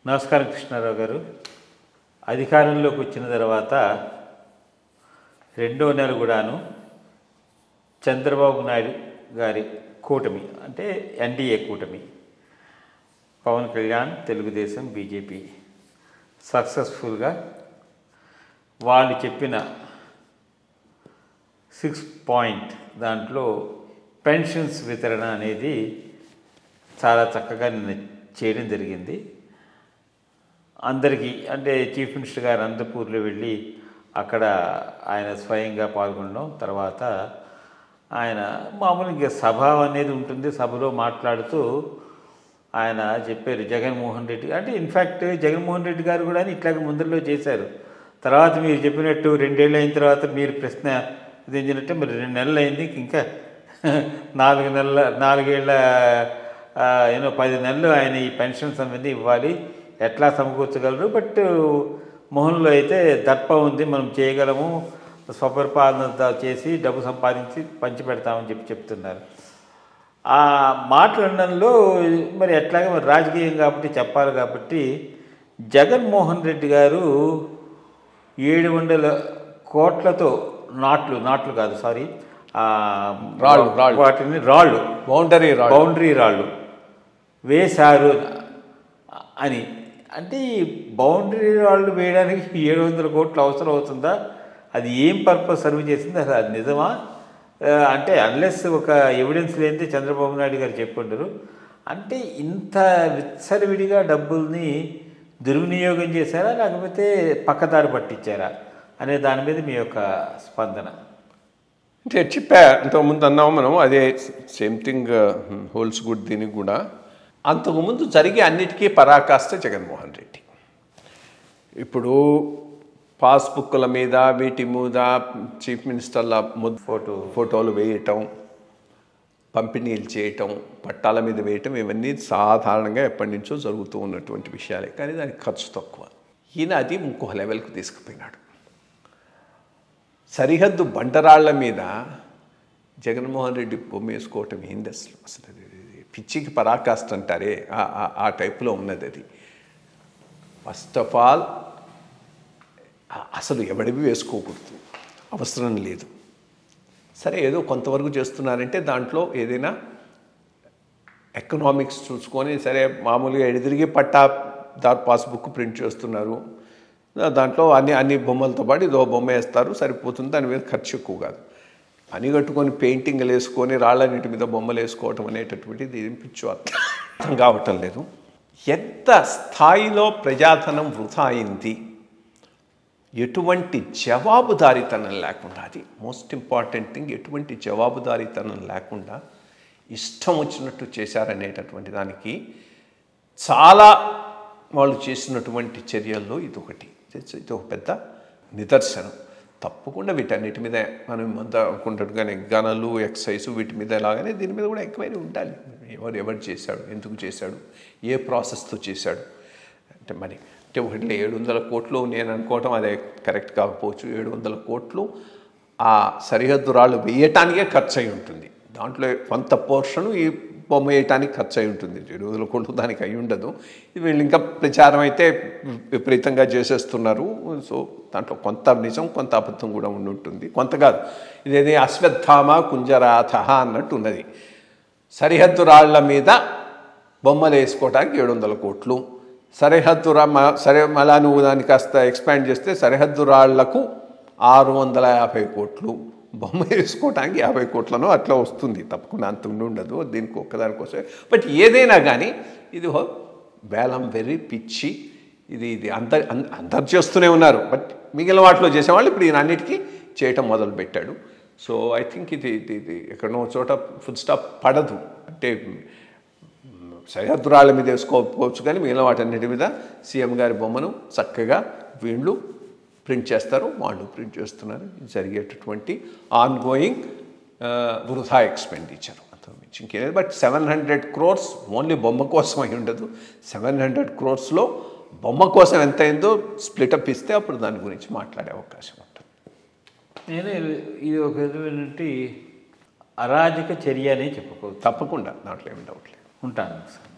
నమస్కారం కృష్ణారావు గారు. అధికారంలోకి వచ్చిన తర్వాత రెండో నెల కూడాను చంద్రబాబు నాయుడు గారి కూటమి అంటే ఎన్డీఏ కూటమి, పవన్ కళ్యాణ్, తెలుగుదేశం, బీజేపీ సక్సెస్ఫుల్గా వాళ్ళు చెప్పిన 6 పాయింట్ దాంట్లో పెన్షన్స్ వితరణ అనేది చాలా చక్కగా చేయడం జరిగింది. అందరికీ అంటే చీఫ్ మినిస్టర్ గారు అనంతపూర్లో వెళ్ళి అక్కడ ఆయన స్వయంగా పాల్గొనడం, తర్వాత ఆయన మామూలుగా సభ అనేది ఉంటుంది, సభలో మాట్లాడుతూ ఆయన చెప్పారు జగన్మోహన్ రెడ్డి అంటే ఇన్ఫ్యాక్ట్ జగన్మోహన్ రెడ్డి గారు కూడా ఇట్లాగే ముందరలో చేశారు. తర్వాత మీరు చెప్పినట్టు 2 ఏళ్ళు అయిన తర్వాత మీరు ప్రశ్న విధించినట్టే మరి 2 నెలలు అయింది, ఇంకా 4 ఏళ్ళ 10 నెలలు ఆయన ఈ పెన్షన్స్ అనేది ఇవ్వాలి, ఎట్లా సమకూర్చగలరు. బట్ మొహంలో అయితే దర్ప ఉంది, మనం చేయగలము, స్వపరిపాలన చేసి డబ్బు సంపాదించి పంచి పెడతామని చెప్తున్నారు. ఆ మాట్లాడడంలో మరి ఎట్లాగా మరి రాజకీయం కాబట్టి చెప్పాలి కాబట్టి జగన్మోహన్ రెడ్డి గారు 700 కోట్లతో నాట్లు కాదు సారీ వాటిని బౌండరీ రాళ్ళు వేశారు అని. అంటే ఈ బౌండరీ రాళ్ళు వేయడానికి 700 కోట్లు అవసరం అవుతుందా? అది ఏం పర్పస్ సర్వ్ చేసింది? అసలు అది నిజమా అంటే అన్లెస్ ఒక ఎవిడెన్స్ లేనిదే చంద్రబాబు నాయుడు గారు చెప్పుండరు. అంటే ఇంత విచ్చలవిడిగా డబ్బుల్ని దుర్వినియోగం చేశారా లేకపోతే పక్కదారి పట్టించారా అనే దాని మీద మీ యొక్క స్పందన. అంటే చెప్పా ఇంతకుముందు అన్నాము మనం, అదే సేమ్ థింగ్ హోల్స్ గుడ్. దీనికి కూడా అంతకుముందు జరిగే అన్నిటికీ పరాకాష్ట జగన్మోహన్ రెడ్డి. ఇప్పుడు పాస్బుక్ల మీద వీటి మీద చీఫ్ మినిస్టర్ల ఫోటోలు వేయటం, పంపిణీలు చేయటం, పట్టాల మీద వేయటం, ఇవన్నీ సాధారణంగా ఎప్పటి నుంచో జరుగుతూ ఉన్నటువంటి విషయాలే. కానీ దానికి ఖర్చు తక్కువ. ఈయన అది ఇంకో లెవెల్కి తీసుకుపోయినాడు. సరిహద్దు బండరాళ్ల మీద జగన్మోహన్ రెడ్డి బొమ్మ వేసుకోవటం ఏంది అసలు పిచ్చికి పరాకాష్ట అంటారే ఆ టైప్లో ఉన్నది అది. ఫస్ట్ ఆఫ్ ఆల్ అసలు ఎవడివి వేసుకోకూడదు, అవసరం లేదు. సరే ఏదో కొంతవరకు చేస్తున్నారంటే దాంట్లో ఏదైనా ఎకనామిక్స్ చూసుకొని సరే మామూలుగా ఎడిదిరిగి పట్టాదారు పాస్బుక్ ప్రింట్ చేస్తున్నారు, దాంట్లో అన్ని బొమ్మలతో పాటు ఇదో బొమ్మ వేస్తారు, సరిపోతుంది, దాని మీద ఖర్చు ఎక్కువ కాదు. పని కట్టుకొని పెయింటింగ్లు వేసుకొని రాళ్ళన్నిటి మీద బొమ్మలు వేసుకోవటం అనేటటువంటిది ఏం పిచ్చో అర్థం కావటం లేదు. ఎంత స్థాయిలో ప్రజాధనం వృధా అయింది, ఎటువంటి జవాబుదారీతనం లేకుండా, అది మోస్ట్ ఇంపార్టెంట్ థింగ్, ఎటువంటి జవాబుదారీతనం లేకుండా ఇష్టం వచ్చినట్టు చేశారనేటటువంటి దానికి చాలా వాళ్ళు చేసినటువంటి చర్యల్లో ఇది ఒక పెద్ద నిదర్శనం. తప్పకుండా వీటన్నిటి మీద మనం అంతా అనుకుంటున్నట్టుగానే గనులు, ఎక్సైజు వీటి మీద ఎలాగనే దీని మీద కూడా ఎంక్వైరీ ఉండాలి. ఎవరు చేశాడు, ఎందుకు చేశాడు, ఏ ప్రాసెస్తో చేశాడు అంటే మరి అంటే ఒకటి 700 కోట్లు నేను అనుకోవటం అదే కరెక్ట్ కాకపోవచ్చు. 700 కోట్లు ఆ సరిహద్దు రాళ్ళు వేయటానికే ఖర్చు అయి ఉంటుంది. దాంట్లో కొంత పోర్షను ఈ బొమ్మ వేయటానికి ఖర్చు అయి ఉంటుంది. 700 కోట్లు దానికి అయి ఉండదు. వీళ్ళు ఇంకా ప్రచారం అయితే విపరీతంగా చేసేస్తున్నారు. సో దాంట్లో కొంత నిజం కొంత అబద్ధం కూడా ఉంటుంది, కొంత కాదు. ఇదేది అశ్వత్థామ కుంజరాథ అన్నట్టు ఉన్నది. సరిహద్దు రాళ్ల మీద బొమ్మలు వేసుకోవడానికి 700 కోట్లు, సరిహద్దు మళ్ళా నువ్వు దాన్ని కాస్త ఎక్స్పాండ్ చేస్తే సరిహద్దు రాళ్లకు 650 కోట్లు, బొమ్మ వేసుకోవటానికి 50 కోట్లను అట్లా వస్తుంది. తప్పకుండా అంత ఉండదు దీనికి ఒక్కదానికోసమే. బట్ ఏదైనా కానీ ఇది వేలం వెర్రి పిచ్చి, ఇది అందరు చేస్తూనే ఉన్నారు. బట్ మిగిలిన వాటిలో చేసేవాళ్ళు ఇప్పుడు ఈయన అన్నిటికీ చేయటం మొదలుపెట్టాడు. సో ఐ థింక్ ఇది ఎక్కడో చోట ఫుల్ స్టాప్ పడదు. అంటే సరిహద్దు రాళ్ళ మీద వేసుకోకపోవచ్చు కానీ మిగిలిన వాటన్నిటి మీద సీఎం గారి బొమ్మను చక్కగా వీళ్ళు ప్రింట్ చేస్తారు, వాళ్ళు ప్రింట్ చేస్తున్నారు. జరిగేటటువంటి ఆన్గోయింగ్ వృధా ఎక్స్పెండిచర్ అంత మించి ఇంకేలేదు. బట్ 700 crores ఓన్లీ బొమ్మ కోసం అయి ఉండదు. 700 crores బొమ్మ కోసం ఎంత అయిందో స్ప్లిటప్ ఇస్తే అప్పుడు దాని గురించి మాట్లాడే అవకాశం ఉంటుంది. నేను ఇది ఒక విధమైనటువంటి అరాజక చర్య అని చెప్పుకోవచ్చు. తప్పకుండా దాంట్లో ఏమి డౌట్ లేదు. ఉంటాను సార్.